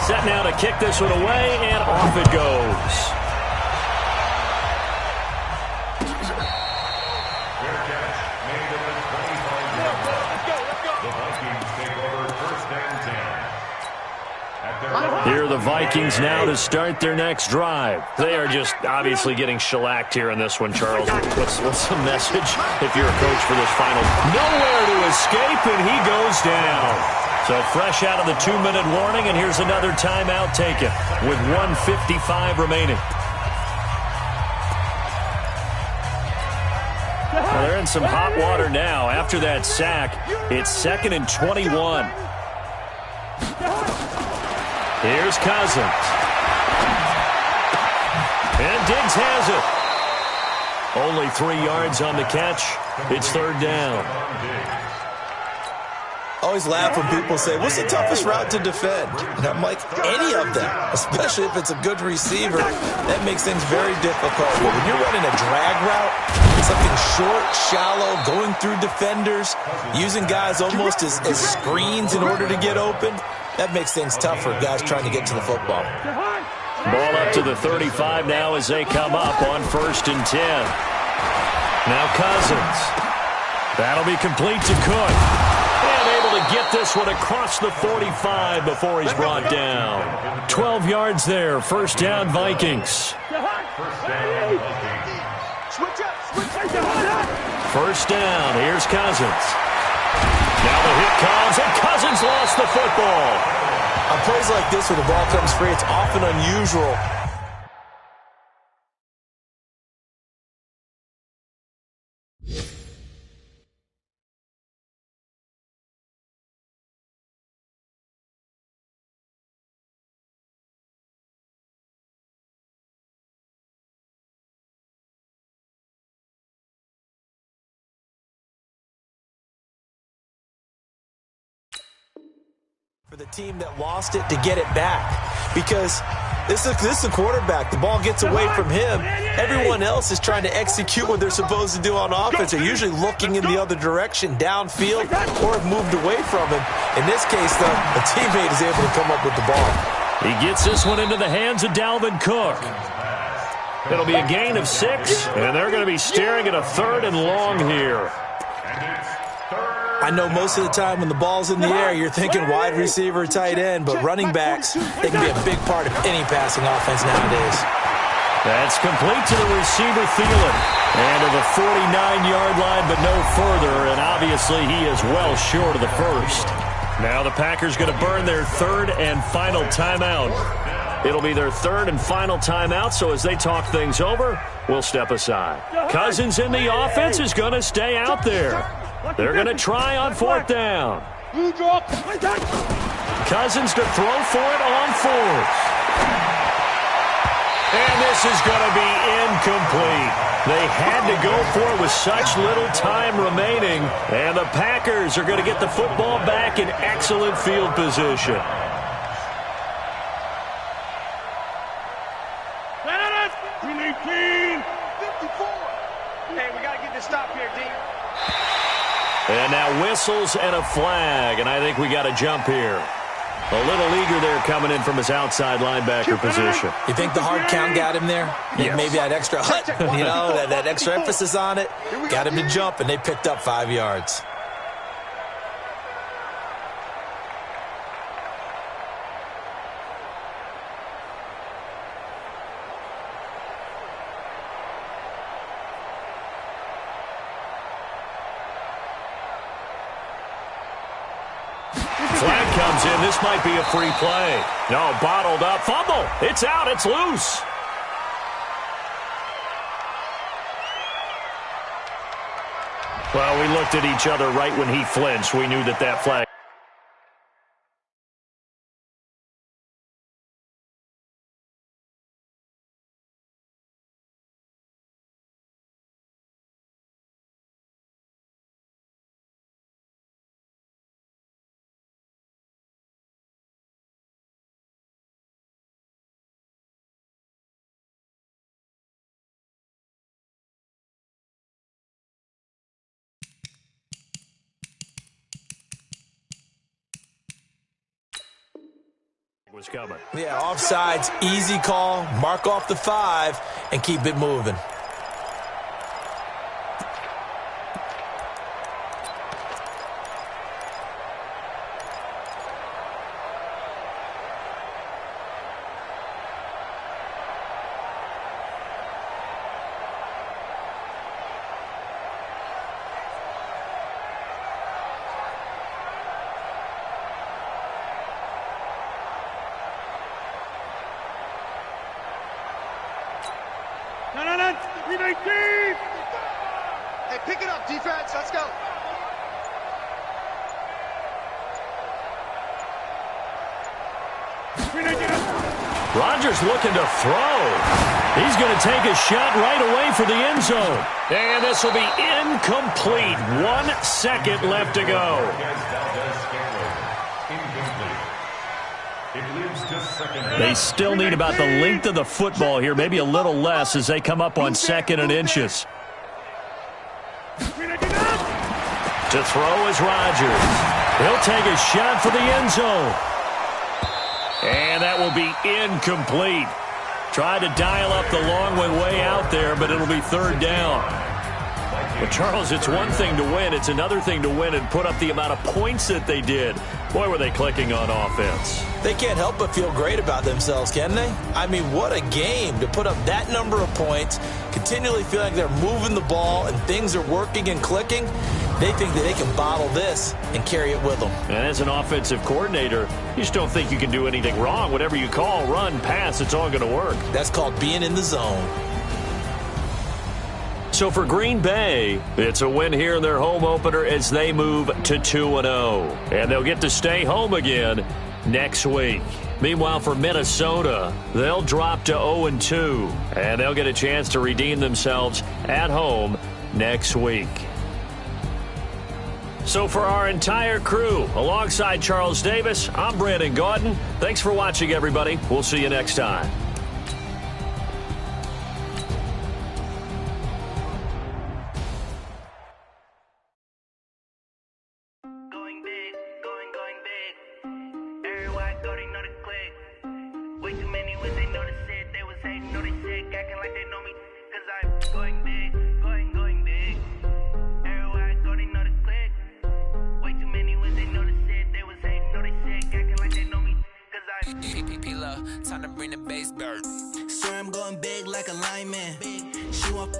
D: Set now to kick this one away, and off it goes. Here are the Vikings now to start their next drive. They are just obviously getting shellacked here in this one, Charles. What's the message if you're a coach for this final? Nowhere to escape, and he goes down. So fresh out of the 2-minute warning, and here's another timeout taken with 1:55 remaining. Well, they're in some hot water now. After that sack, it's 2nd and 21. Here's Cousins. And Diggs has it. Only 3 yards on the catch. It's 3rd down.
F: Always laugh when people say, what's the toughest route to defend? And I'm like, any of them, especially if it's a good receiver. That makes things very difficult. But when you're running a drag route, something short, shallow, going through defenders, using guys almost as screens in order to get open, that makes things tough for guys trying to get to the football.
D: Ball up to the 35 now as they come up on 1st and 10. Now Cousins. That'll be complete to Cook. And able to get this one across the 45 before he's brought down. 12 yards there. 1st down, Vikings. 1st down. Here's Cousins. Now the hit comes, and Cousins lost the football.
F: On plays like this where the ball comes free, it's often unusual. For the team that lost it to get it back, because this is the quarterback. The ball gets away from him. Everyone else is trying to execute what they're supposed to do on offense. They're usually looking in the other direction, downfield, or have moved away from him. In this case, though, a teammate is able to come up with the ball.
D: He gets this one into the hands of Dalvin Cook. It'll be a gain of 6, and they're going to be staring at a 3rd and long here.
F: I know most of the time when the ball's in the air, you're thinking wide receiver, tight end, but running backs, they can be a big part of any passing offense nowadays.
D: That's complete to the receiver, Thielen. And to the 49-yard line, but no further, and obviously he is well short of the 1st. Now the Packers going to burn their 3rd and final timeout. It'll be their 3rd and final timeout, so as they talk things over, we'll step aside. Cousins in the offense is going to stay out there. They're going to try on 4th down. Cousins to throw for it on 4th. And this is going to be incomplete. They had to go for it with such little time remaining. And the Packers are going to get the football back in excellent field position.
H: Hey, we got to get this stop here, D.
D: And now whistles and a flag, and I think we got a jump here. A little eager there coming in from his outside linebacker position.
F: You think the hard count got him there? Yes. Maybe that extra hut, that extra emphasis on it, got him to jump, and they picked up 5 yards.
D: Flag comes in. This might be a free play. No, bottled up. Fumble. It's out. It's loose. Well, we looked at each other right when he flinched. We knew that flag. Was coming.
F: Yeah, offsides, easy call, mark off the 5, and keep it moving.
G: Hey, pick it up, defense. Let's go.
D: Rodgers looking to throw. He's going to take a shot right away for the end zone. And this will be incomplete. 1 second left to go. They still need about the length of the football here, maybe a little less as they come up on 2nd and inches. To throw is Rodgers. He'll take a shot for the end zone. And that will be incomplete. Tried to dial up the long way out there, but it'll be 3rd down. But, Charles, it's one thing to win. It's another thing to win and put up the amount of points that they did. Boy, were they clicking on offense.
F: They can't help but feel great about themselves, can they? I mean, what a game to put up that number of points, continually feel like they're moving the ball and things are working and clicking. They think that they can bottle this and carry it with them.
D: And as an offensive coordinator, you just don't think you can do anything wrong. Whatever you call, run, pass, it's all going to work.
F: That's called being in the zone.
D: So for Green Bay, it's a win here in their home opener as they move to 2-0. And they'll get to stay home again next week. Meanwhile, for Minnesota, they'll drop to 0-2. And they'll get a chance to redeem themselves at home next week. So for our entire crew, alongside Charles Davis, I'm Brandon Gaudin. Thanks for watching, everybody. We'll see you next time.
I: Time to bring the bass bird.
J: Swear I'm going big like a lineman. She want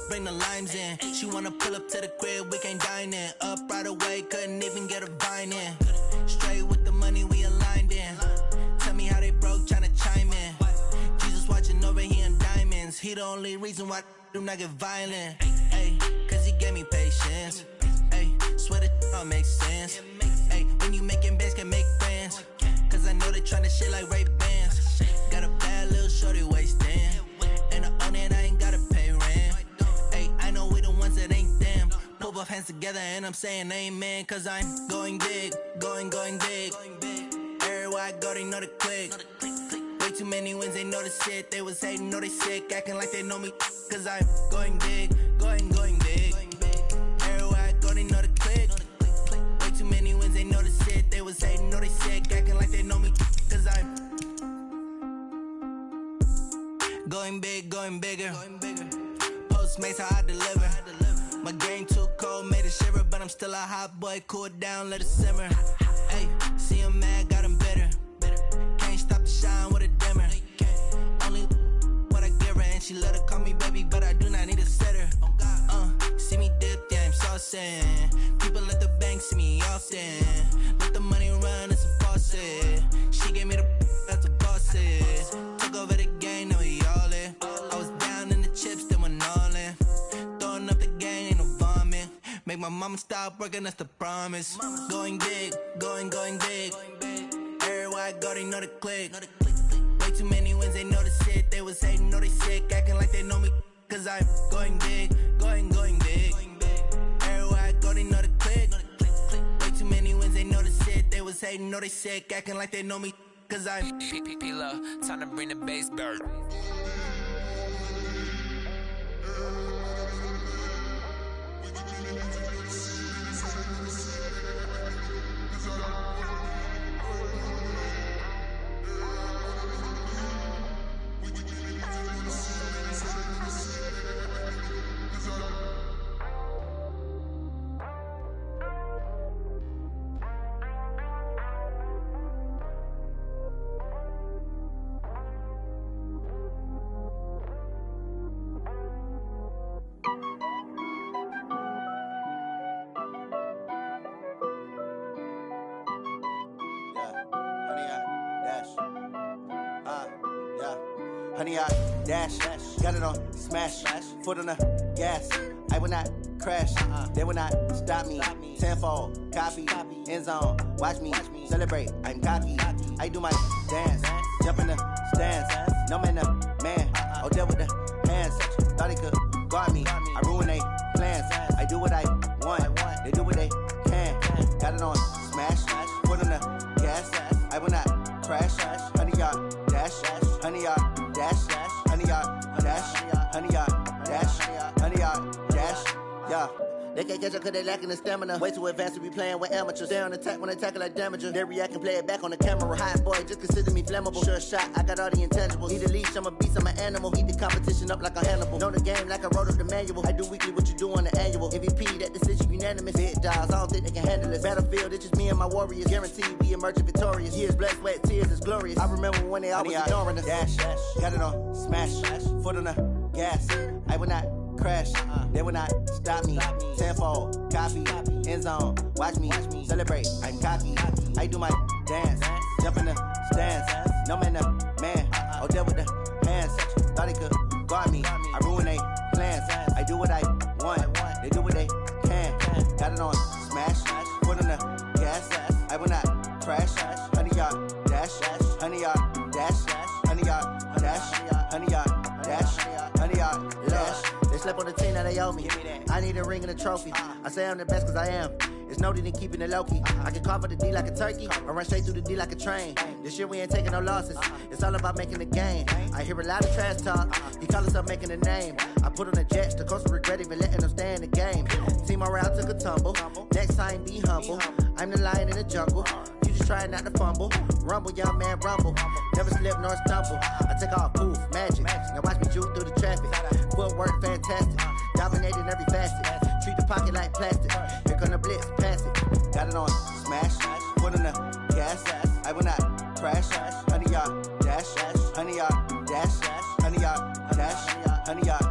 J: bring the limes in. She wanna pull up to the crib, we can't dine in. Up right away, couldn't even get a vine in. Straight with the money we aligned in. Tell me how they broke, tryna chime in. Jesus watching over here in diamonds. He the only reason why I do not get violent. Ay, cause he gave me patience. Ay, swear that all makes sense. Ay, when you making bands, can make friends. Cause I know they tryna shit like Ray-Bans. Got a bad little shorty wasting. And I own it, I ain't gotta pay rent. Ay, I know we the ones that ain't them. Pull both hands together and I'm saying amen. Cause I'm going big, going big. Everywhere I go, they know the click. Way too many wins, they know the shit. They was hating, know they sick, acting like they know me. Cause I'm going big, going big. Everywhere I go, they know the click. Going big, going bigger. Postmates how I deliver. My game too cold, made it shiver, but I'm still a hot boy. Cool it down, let it simmer. Hey, see him mad, got him bitter. Can't stop the shine with a dimmer. Only what I give her, and she let her call me baby, but I do not need a sitter. See me dip, yeah, I'm saucing. People at the bank see me often. Let the money run, it's a faucet. She gave me the that's a boss is. Took over the game, now we all in. I was down in the chips, then went all in. Throwing up the gang, ain't no vomit. Make my mama stop working, that's the promise. Going big, going big. Everywhere I go, they know the click. Way too many wins, they know the shit. They was hating, know they sick, acting like they know me. Cause I'm going big, going big. Everywhere I go, they know the click. Way too many wins, they know the shit. They was hating, know they sick, acting like they know me. Cause I'm
I: P-P-P-Lo, time to bring the bass bird.
K: Honey, I dash, got it on smash, foot on the gas. I will not crash, they will not stop me. Tenfold, copy, end zone, watch me celebrate. I'm cocky, I do my dance, jump in the stands. No man, man, oh deal with the hands. Thought he could guard me, I ruin they plans. I do what I want, they do what they can. Got it on smash, foot on the gas. I will not crash, honey, y'all dash, honey, y'all dash, honey, y'all dash, honey, y'all dash, honey, y'all dash, yeah. They can't catch up cause they lacking the stamina. Way too advanced to be playing with amateurs. Stay on attack when they tackle like damager. They react and play it back on the camera. Hot boy, just consider me flammable. Sure shot, I got all the intangibles. Need a leash, I'm a beast, I'm an animal. Eat the competition up like a Hannibal. Know the game like I wrote up the manual. I do weekly what you do on the annual. MVP, that decision unanimous. Big dogs, I don't think they can handle this. Battlefield, it's just me and my warriors. Guaranteed we emerging victorious. Years, blood, sweat, tears, it's glorious. I remember when they always ignoring us. Dash, got it on smash, foot on the gas. I will not crash, they will not stop me. Tenfold, copy, end zone, watch me celebrate. I'm cocky, I do my dance, jump in the stands. No man, man, oh deal with the hands. Thought he could guard me, I ruin they plans. I do what I want, they do what they can. Got it on smash, foot on the gas. I will not crash, honey, y'all dash, honey, y'all dash, honey, y'all dash, honey, y'all dash, honey, y'all dash. They slept on the team that they owe me. I need a ring and a trophy. I say I'm the best cause I am. It's no need in keeping it low-key. I can carve up the D like a turkey or run straight through the D like a train. This year we ain't taking no losses. It's all about making the game. I hear a lot of trash talk. He call himself making a name. I put on the Jets. The coach will regret even letting them stay in the game. Team morale took a tumble. Next time be humble. I'm the lion in the jungle. You just try not to fumble. Rumble, young man, rumble. Never slip nor stumble. I take off, poof, magic. Now watch me juke through the traffic. Footwork fantastic. Dominating every facet. Treat the pocket like plastic. Here come the blitz, pass it. Got it on smash, foot on the gas. I will not crash. Honey, y'all dash, honey, y'all dash, honey, y'all dash, honey, y'all